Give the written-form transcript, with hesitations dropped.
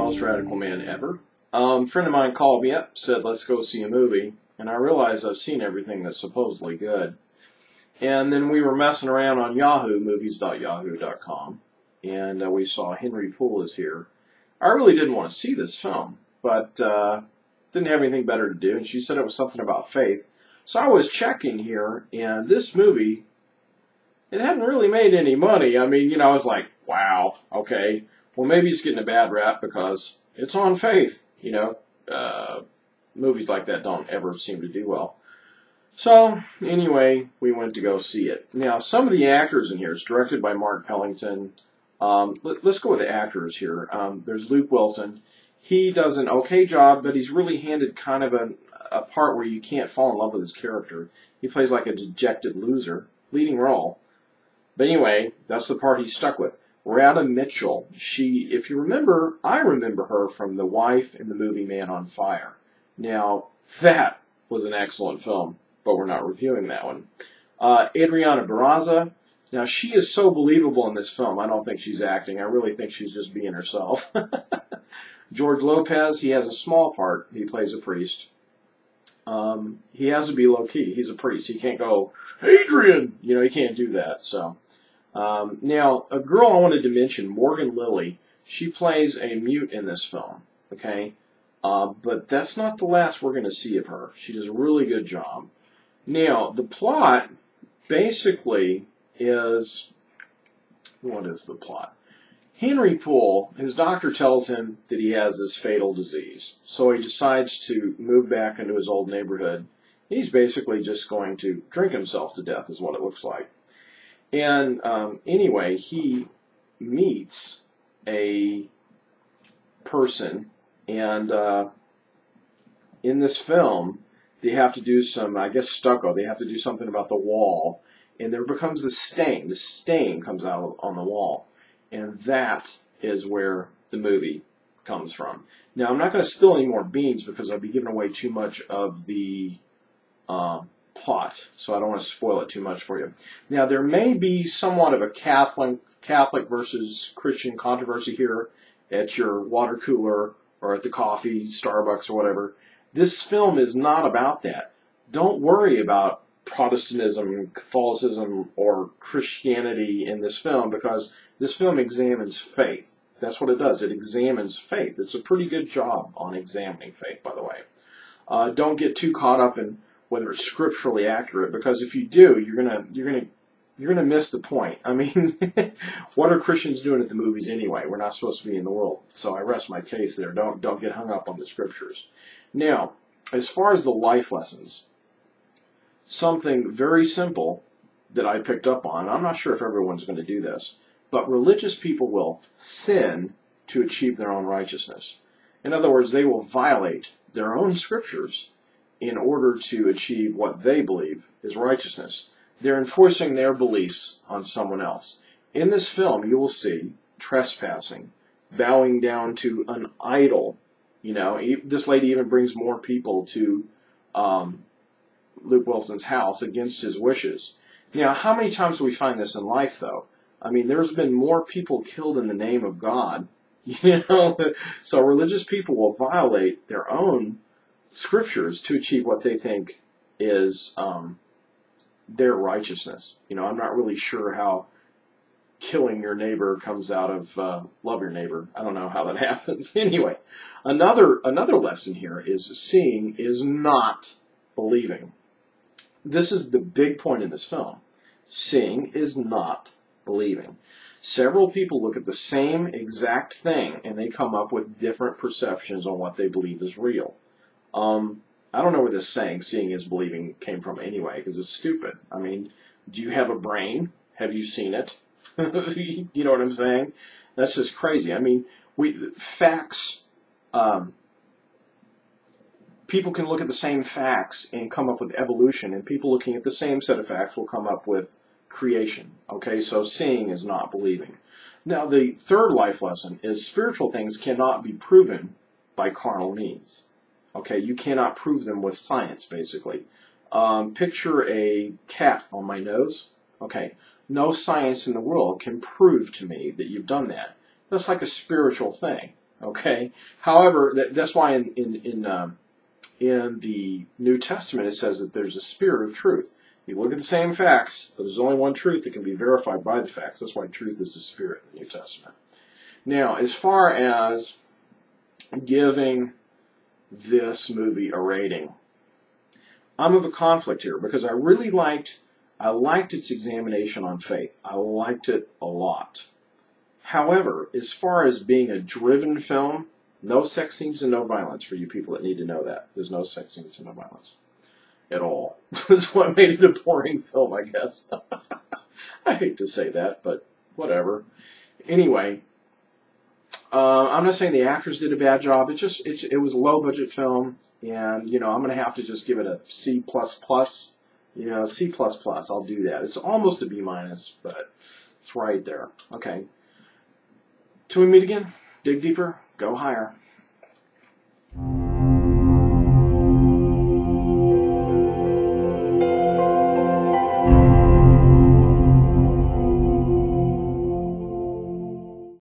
most radical man ever. A friend of mine called me up, said, let's go see a movie. And I realized I've seen everything that's supposedly good. And then we were messing around on Yahoo, movies.yahoo.com, and we saw Henry Poole is here. I really didn't want to see this film, but didn't have anything better to do. And she said it was something about faith. So I was checking here, and this movie, it hadn't really made any money. I mean, I was like, wow, okay. Well, maybe it's getting a bad rap because it's on faith. Movies like that don't ever seem to do well. So, anyway, we went to go see it. Now, some of the actors in here, it's directed by Mark Pellington. Let's go with the actors here. There's Luke Wilson. He does an okay job, but he's really handed kind of a part where you can't fall in love with his character. He plays like a dejected loser, leading role. But anyway, that's the part he's stuck with. Radha Mitchell, if you remember, I remember her from The Wife in the movie Man on Fire. Now, that was an excellent film, but we're not reviewing that one. Adriana Barraza, now she is so believable in this film, I don't think she's acting. I really think she's just being herself. George Lopez, he has a small part. He plays a priest. He has to be low-key. He's a priest. He can't go, Adrian! He can't do that, so... Now, a girl I wanted to mention, Morgan Lilly, she plays a mute in this film, okay? But that's not the last we're going to see of her. She does a really good job. Now, the plot basically is, what is the plot? Henry Poole, his doctor tells him that he has this fatal disease, so he decides to move back into his old neighborhood. He's basically just going to drink himself to death, is what it looks like. And anyway, he meets a person, and in this film, they have to do some, I guess, stucco. They have to do something about the wall, and there becomes this stain. The stain comes out on the wall, and that is where the movie comes from. Now, I'm not going to spill any more beans because I'll be giving away too much of the plot, so I don't want to spoil it too much for you. Now, there may be somewhat of a Catholic versus Christian controversy here at your water cooler or at the coffee, Starbucks or whatever. This film is not about that. Don't worry about Protestantism, Catholicism, or Christianity in this film because this film examines faith. That's what it does. It examines faith. It's a pretty good job on examining faith, by the way. Don't get too caught up in whether it's scripturally accurate, because if you do, you're gonna miss the point. I mean, what are Christians doing at the movies anyway? We're not supposed to be in the world. So I rest my case there. Don't get hung up on the scriptures. Now, as far as the life lessons, something very simple that I picked up on. I'm not sure if everyone's going to do this, but religious people will sin to achieve their own righteousness. In other words, they will violate their own scriptures in order to achieve what they believe is righteousness. They're enforcing their beliefs on someone else. In this film, you will see trespassing, bowing down to an idol. This lady even brings more people to Luke Wilson's house against his wishes. Now, how many times do we find this in life, though? I mean, there's been more people killed in the name of God. So religious people will violate their own scriptures to achieve what they think is their righteousness. I'm not really sure how killing your neighbor comes out of love your neighbor. I don't know how that happens. Anyway, another lesson here is seeing is not believing. This is the big point in this film. Seeing is not believing. Several people look at the same exact thing and they come up with different perceptions on what they believe is real. I don't know where this saying, seeing is believing, came from anyway, because it's stupid. I mean, do you have a brain? Have you seen it? You know what I'm saying? That's just crazy. I mean, facts, people can look at the same facts and come up with evolution, and people looking at the same set of facts will come up with creation. Okay, so seeing is not believing. Now, the third life lesson is spiritual things cannot be proven by carnal means. Okay, you cannot prove them with science, basically. Picture a cat on my nose. Okay, no science in the world can prove to me that you've done that. That's like a spiritual thing. Okay. However, that's why in the New Testament it says that there's a spirit of truth. You look at the same facts, but there's only one truth that can be verified by the facts. That's why truth is the spirit in the New Testament. Now, as far as giving this movie a rating, I'm of a conflict here because I liked its examination on faith. I liked it a lot. However, as far as being a driven film, no sex scenes and no violence for you people that need to know that. There's no sex scenes and no violence at all. That's what made it a boring film, I guess. I hate to say that, but whatever. Anyway, I'm not saying the actors did a bad job. It was a low budget film, and I'm going to have to just give it a C++. C++. I'll do that. It's almost a B-, but it's right there. Okay. Till we meet again, dig deeper, go higher.